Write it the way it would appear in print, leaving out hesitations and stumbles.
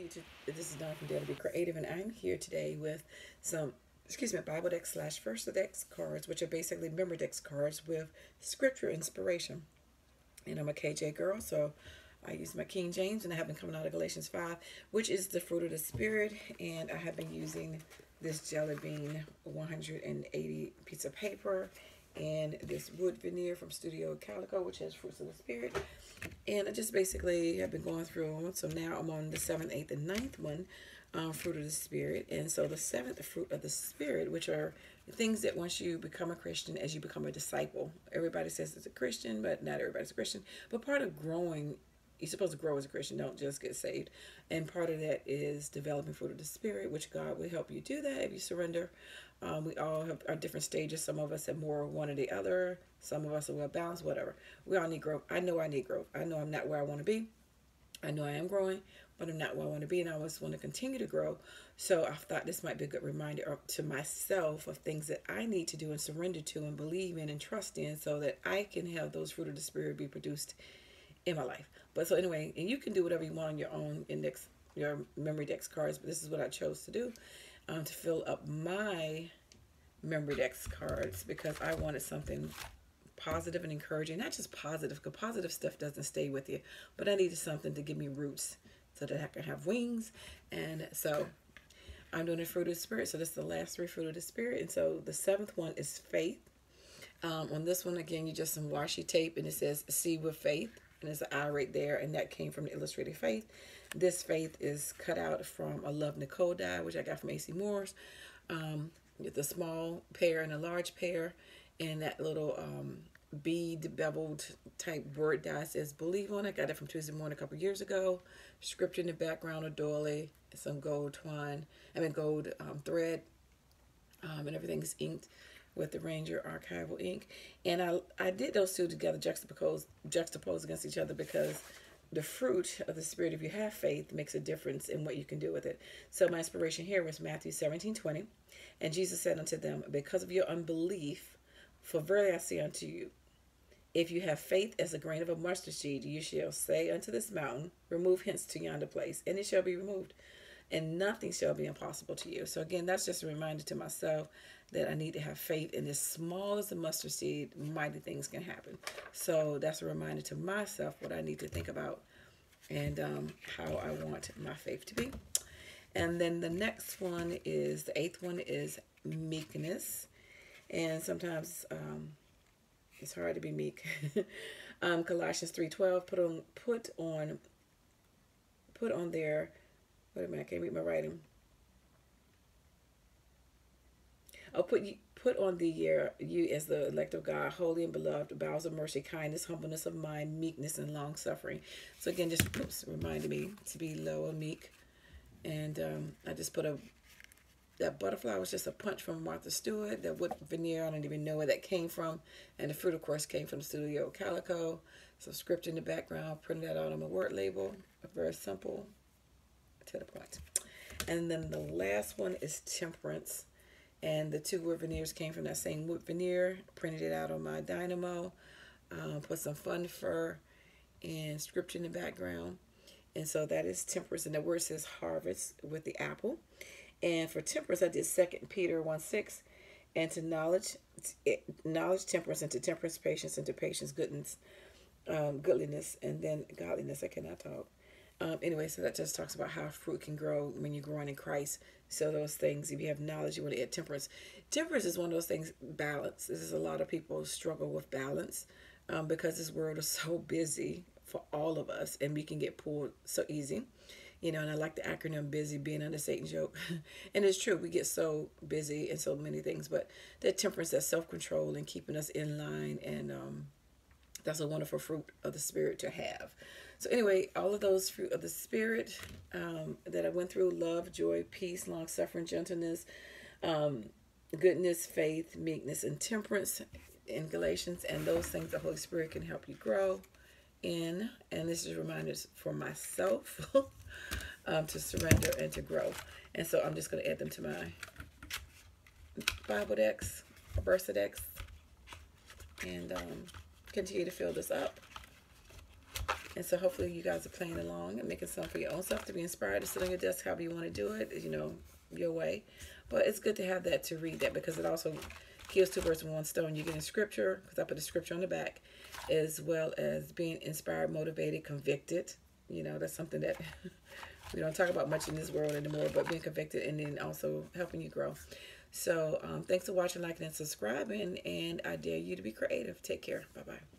YouTube. This is Dawn from DaretoBeCreative, and I'm here today with some, Bibledex slash Versadex cards, which are basically Memorydex cards with scripture inspiration. And I'm a KJ girl, so I use my King James, and I have been coming out of Galatians 5, which is the fruit of the Spirit, and I have been using this Jelly Bean 180 piece of paper and this wood veneer from Studio Calico, which has fruits of the Spirit. And I just basically have been going through them. So now I'm on the 7th, 8th, and 9th one, fruit of the Spirit. And so the 7th fruit of the Spirit, which are things that once you become a Christian, as you become a disciple. Everybody says it's a Christian, but not everybody's a Christian. But part of growing, you're supposed to grow as a Christian, don't just get saved. And part of that is developing fruit of the Spirit, which God will help you do that if you surrender. We all have our different stages. Some of us have more one or the other. Some of us are well balanced, whatever. We all need growth. I know I need growth. I know I'm not where I want to be. I know I am growing, but I'm not where I want to be, and I always want to continue to grow. So I thought this might be a good reminder to myself of things that I need to do and surrender to and believe in and trust in so that I can have those fruit of the Spirit be produced in my life. But so anyway, and you can do whatever you want on your own index, your Memorydex cards, but this is what I chose to do, to fill up my Memorydex cards, because I wanted something positive and encouraging, not just positive, because positive stuff doesn't stay with you, but I needed something to give me roots so that I can have wings. And so I'm doing the fruit of the Spirit. So this is the last 3 fruit of the Spirit. And so the 7th one is faith. On this one, again, you just some washi tape, and it says see with faith, and there's an eye right there, and that came from the Illustrated Faith. This faith is cut out from a Love Nicole die, which I got from AC Moore's, with a small pear and a large pear, and that little bead beveled type word die says believe on it. Got it from Tuesday Morning a couple years ago. Scripture in the background, a doily, some gold gold thread, and everything is inked with the Ranger Archival ink. And I did those two together, juxtaposed against each other, because the fruit of the Spirit, if you have faith, makes a difference in what you can do with it. So my inspiration here was Matthew 17:20. And Jesus said unto them, because of your unbelief, for verily I say unto you, if you have faith as a grain of a mustard seed, you shall say unto this mountain, remove hence to yonder place, and it shall be removed, and nothing shall be impossible to you. So again, that's just a reminder to myself that I need to have faith in as small as a mustard seed, mighty things can happen. So that's a reminder to myself what I need to think about and how I want my faith to be. And then the next one is, the 8th one is meekness. And sometimes it's hard to be meek. Colossians 3:12, put on there, wait a minute, I can't read my writing. Oh, put on the you as the elect of God, holy and beloved, bowels of mercy, kindness, humbleness of mind, meekness, and long suffering. So again, just reminded me to be low and meek. And I just put that butterfly was just a punch from Martha Stewart. That wood veneer, I don't even know where that came from. And the fruit, of course, came from Studio Calico. So script in the background, printed that out on my word label. Very simple, to the point. And then the last one is temperance. And the 2 wood veneers came from that same wood veneer. Printed it out on my Dynamo. Put some fun fur and scripture in the background. And so that is temperance. And the word says harvest with the apple. And for temperance, I did 2 Peter 1:6. And to knowledge, temperance, and to temperance, patience, and to patience, goodliness, and then godliness. I cannot talk. Anyway, so that just talks about how fruit can grow when you're growing in Christ. So those things, if you have knowledge, you want to add temperance. Temperance is one of those things, balance. This is a lot of people struggle with balance because this world is so busy for all of us, and we can get pulled so easy. And I like the acronym BUSY, being under Satan's yoke. And it's true, we get so busy in so many things, but that temperance, that self-control, and keeping us in line, and that's a wonderful fruit of the Spirit to have. So anyway, all of those fruit of the Spirit that I went through, love, joy, peace, long-suffering, gentleness, goodness, faith, meekness, and temperance in Galatians, and those things the Holy Spirit can help you grow in. And this is reminders for myself to surrender and to grow. And so I'm just going to add them to my Bibledex, Versadex, and continue to fill this up. And so hopefully you guys are playing along and making something for your own self to be inspired to sit on your desk however you want to do it, you know, your way. But it's good to have that, to read that, because it also kills two birds with one stone. You're getting scripture, because I put the scripture on the back, as well as being inspired, motivated, convicted. You know, that's something that we don't talk about much in this world anymore, but being convicted and then also helping you grow. So thanks for watching, liking, and subscribing, and I dare you to be creative. Take care. Bye-bye.